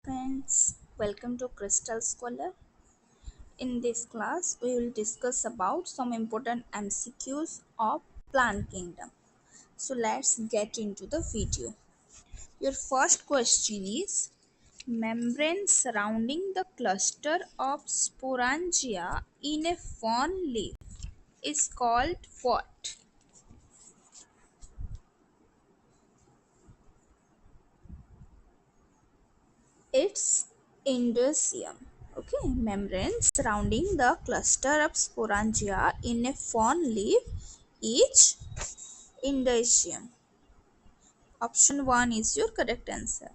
Friends, welcome to Crystal Scholar. In this class, we will discuss about some important MCQs of plant kingdom. So let's get into the video. Your first question is membrane surrounding the cluster of sporangia in a fern leaf is called what? It's endoecium. Okay, membrane surrounding the cluster of sporangia in a fern leaf is endoecium. Option 1 is your correct answer.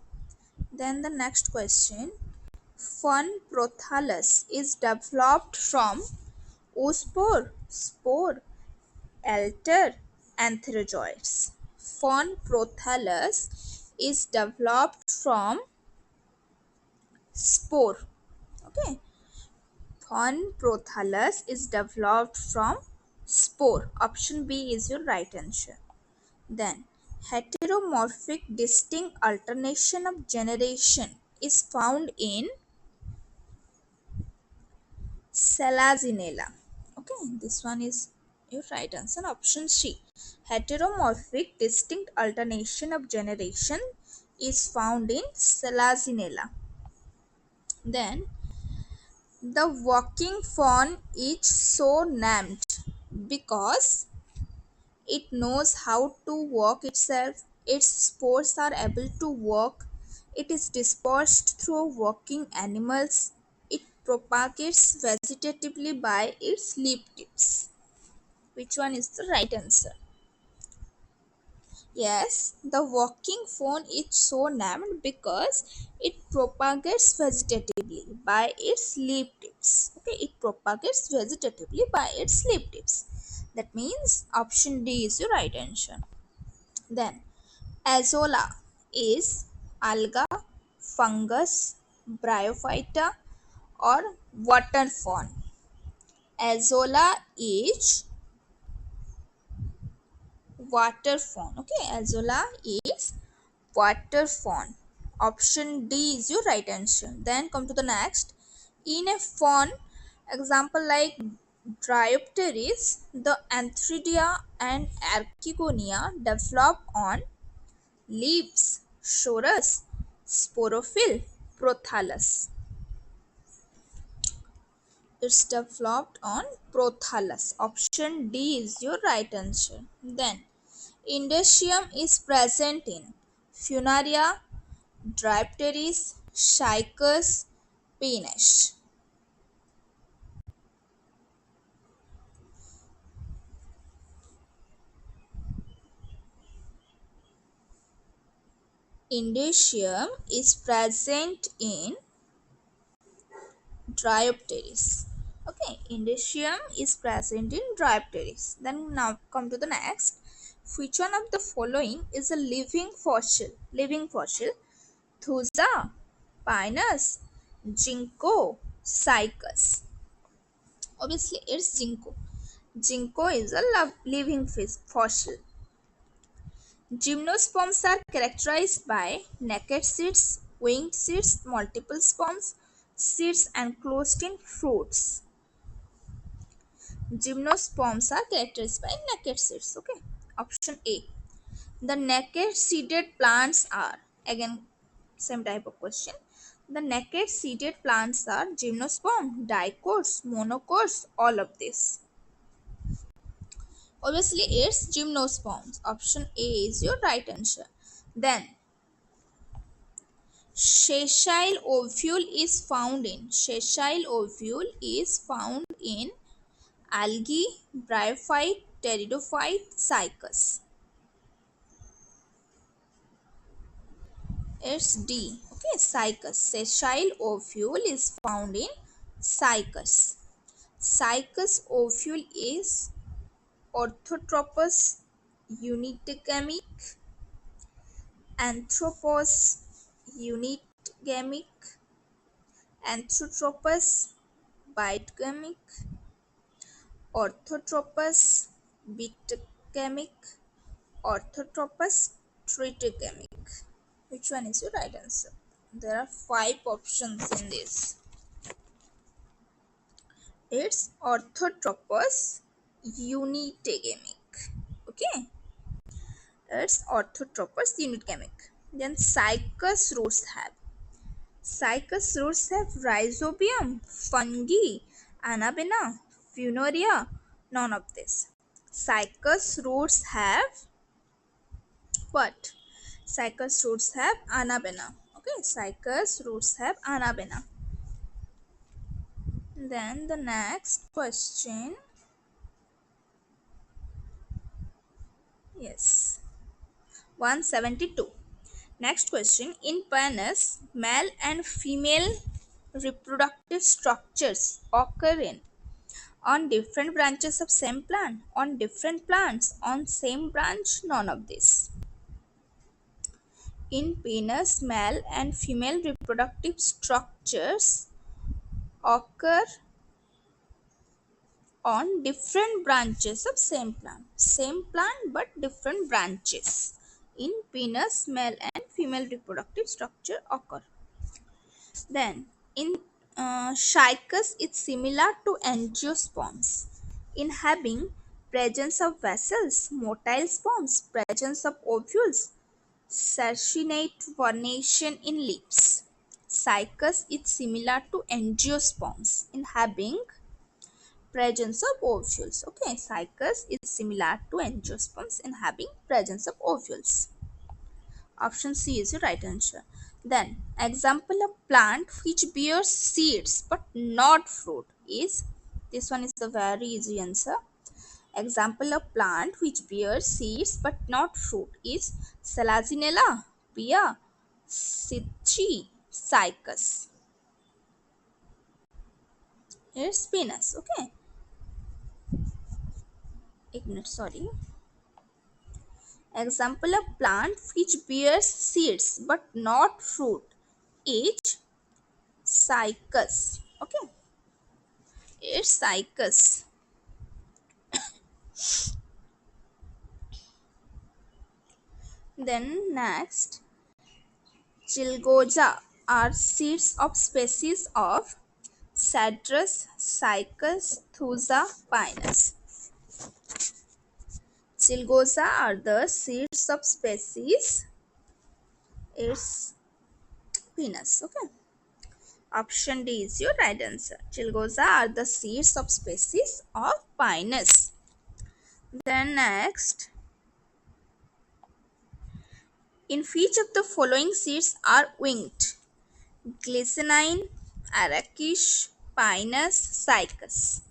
Then the next question. Fern prothallus is developed from oospore, spore, alter, antherozoids. Fern prothallus is developed from spore. Okay. Fern prothallus is developed from spore. Option B is your right answer. Then, heteromorphic distinct alternation of generation is found in Salazinella. Okay, this one is your right answer. Option C. Heteromorphic distinct alternation of generation is found in Salazinella. Then, the walking fawn is so named because it knows how to walk itself. Its spores are able to walk. It is dispersed through walking animals. It propagates vegetatively by its leaf tips. Which one is the right answer? Yes, the walking fawn is so named because it propagates vegetatively by its leaf tips. Okay, it propagates vegetatively by its leaf tips. That means option D is your right answer. Then, azolla is alga, fungus, bryophyta, or water fawn. Azolla is water fawn. Okay, azolla is water fawn. Option D is your right answer. Then come to the next. In a fawn, example like Dryopteris, the Anthridia and Archegonia develop on leaves, sorus, sporophyll, prothallus. It's developed on prothallus. Option D is your right answer. Then, indicium is present in Funaria, Dryopteris, Cycas, Penis. Indicium is present in Dryopteris. Okay, indicium is present in Dryopteris. Then now come to the next. Which one of the following is a living fossil? Living fossil. Thuja, Pinus, Ginkgo, Cycas. Obviously, it's Ginkgo. Ginkgo is a living fossil. Gymnosperms are characterized by naked seeds, winged seeds, multiple sperms, seeds enclosed in fruits. Gymnosperms are characterized by naked seeds. Okay. Option A. The naked seeded plants are, again same type of question. The naked seeded plants are gymnosperm, dicots, monocots, all of this. Obviously, it's gymnosperms. Option A is your right answer. Then, sessile ovule is found in algae, bryophyte, pteridophyte, cycas. It's D. Okay, cycas. Sessile ovule is found in cycas. Cycas ovule is orthotropous, unigamic, anthropous, unigamic, anthropous, bitogamic, orthotropous, bitogamic, orthotropous, tritogamic. Which one is your right answer? There are 5 options in this. It's orthotropous unigamic. Okay, it's orthotropous unigamic. Then Cycus roots have rhizobium, fungi, anabaena, funaria. None of this. Cycus roots have what? Cycus roots have anabaena. Okay, cycus roots have anabaena. Then the next question. Yes. 172. Next question. In penis, male and female reproductive structures occur in on different branches of same plant, on different plants, on same branch, none of this. In penis, male and female reproductive structures occur on different branches of same plant but different branches. In penis, male and female reproductive structure occur. Then in Shicus, it's similar to angiosperms in having presence of vessels, motile sperms, presence of ovules, sarcinate vernation in leaves. Cycus is similar to angiosperms in having presence of ovules. Okay, Cycus is similar to angiosperms in having presence of ovules. Option C is the right answer. Then, example of plant which bears seeds but not fruit is, this one is the very easy answer. Example of plant which bears seeds but not fruit is Salazinella, Pia, Citrus, Cycus. Here's penis. Okay. Ignore, sorry. Example of plant which bears seeds but not fruit is Cycus. Okay. It's Cycus. Then next, Chilgoja are seeds of species of Cedrus, Cycus, Thuja, Pinus. Chilgoja are the seeds of species. It's Pinus. Okay. Option D is your right answer. Chilgoja are the seeds of species of Pinus. Then next, in which of the following seeds are winged? Glycinine, Arakish, Pinus, Cycus.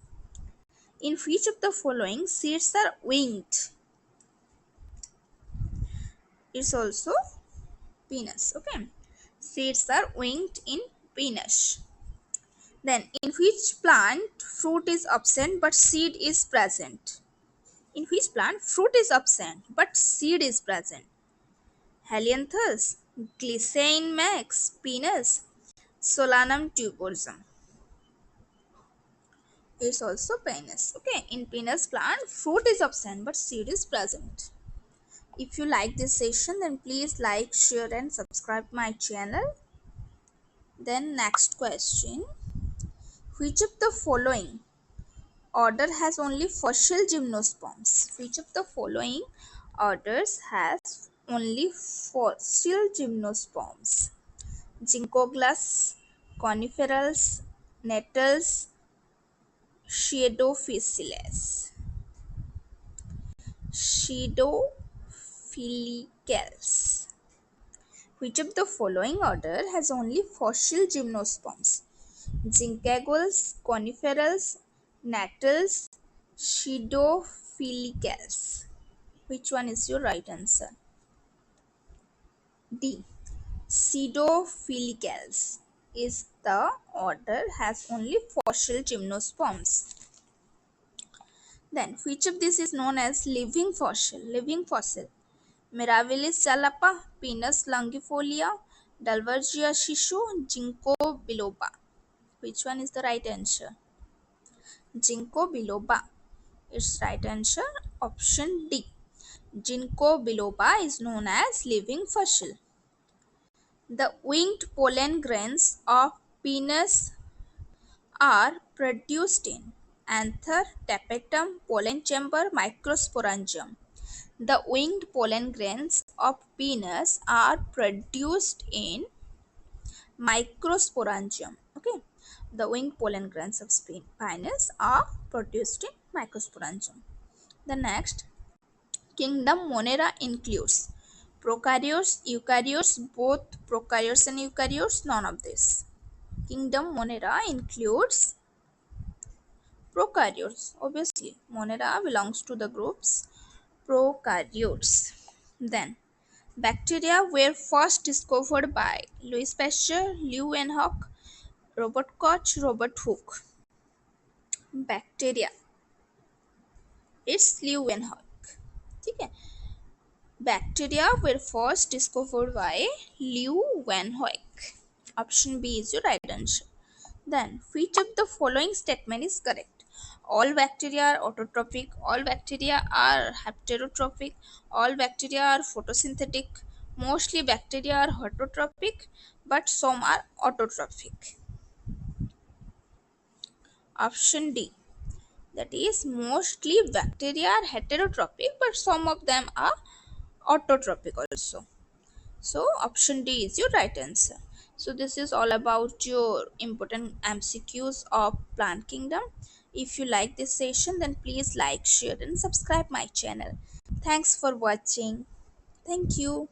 In which of the following seeds are winged? It's also Pinus. Okay. Seeds are winged in Pinus. Then, in which plant fruit is absent but seed is present? In which plant fruit is absent but seed is present? Helianthus, Glycine max, Pinus, Solanum tuberosum. It's also Pinus. Okay, in Pinus plant, fruit is absent but seed is present. If you like this session, then please like, share and subscribe my channel. Then next question. Which of the following order has only fossil gymnosperms? Which of the following orders has only fossil gymnosperms? Ginkgolus, coniferals, nettles, Schiedophyllus. Schiedophyllus. Which of the following order has only fossil gymnosperms? Ginkgolus, coniferals, nettles, Schiedophyllus. Which one is your right answer? D. Schiedophyllus is the order has only fossil gymnosperms. Then, which of this is known as living fossil? Living fossil. Mirabilis jalapa, Pinus longifolia, Dalbergia shishu, Ginkgo biloba. Which one is the right answer? Ginkgo biloba. Its right answer, option D. Ginkgo biloba is known as living fossil. The winged pollen grains of penis are produced in anther, tapetum, pollen chamber, microsporangium. The winged pollen grains of penis are produced in microsporangium. Okay, the winged pollen grains of penis are produced in microsporangium. The next, kingdom Monera includes prokaryotes, eukaryotes, both prokaryotes and eukaryotes, none of this. Kingdom Monera includes prokaryotes. Obviously, Monera belongs to the groups prokaryotes. Then, bacteria were first discovered by Louis Pasteur, Leeuwenhoek, Robert Koch, Robert Hooke. Bacteria, it's Leeuwenhoek. ठीक है. Bacteria were first discovered by Leeuwenhoek. Option B is your right answer. Then, which of the following statement is correct? All bacteria are autotrophic, all bacteria are heterotrophic, all bacteria are photosynthetic, mostly bacteria are heterotrophic, but some are autotrophic. Option D. That is, mostly bacteria are heterotrophic, but some of them are autotrophic also. So option D is your right answer. So this is all about your important MCQs of plant kingdom. If you like this session, then please like, share and subscribe my channel. Thanks for watching. Thank you.